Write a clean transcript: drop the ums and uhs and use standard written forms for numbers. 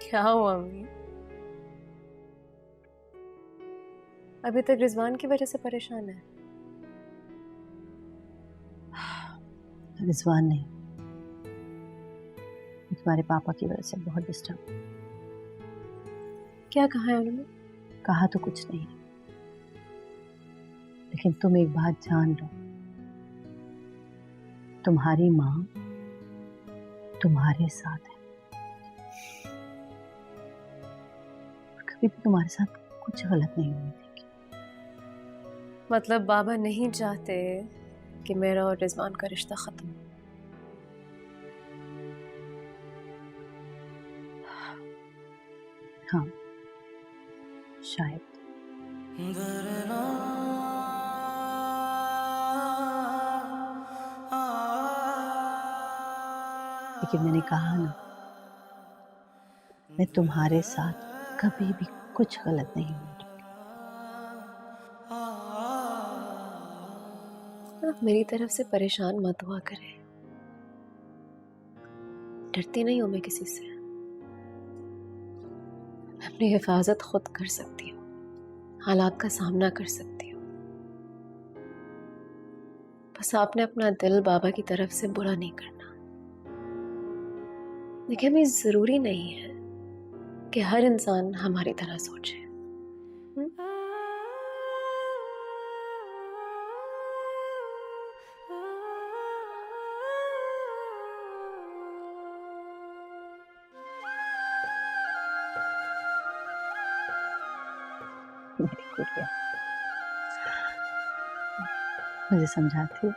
क्या हुआ अम्मी? अभी तक रिजवान की वजह से परेशान है? रिजवान नहीं, तुम्हारे पापा की वजह से बहुत डिस्टर्ब। क्या कहा है उन्होंने? कहा तो कुछ नहीं, लेकिन तुम एक बात जान लो, तुम्हारी माँ तुम्हारे साथ है, कभी भी तुम्हारे साथ कुछ गलत नहीं होने देगी। मतलब बाबा नहीं चाहते कि मेरा और रिजवान का रिश्ता खत्म हो? हाँ, शायद। लेकिन मैंने कहा ना, मैं तुम्हारे साथ कभी भी कुछ गलत नहीं होने दूंगी। आप मेरी तरफ से परेशान मत हुआ करें। डरती नहीं हूं मैं किसी से। मैं अपनी हिफाजत खुद कर सकती हूँ, हालात का सामना कर सकती हूँ। बस आपने अपना दिल बाबा की तरफ से बुरा नहीं करना। देखिए, हमें जरूरी नहीं है कि हर इंसान हमारी तरह सोचे। हुँ? मेरी गुड़िया मुझे समझाती हो।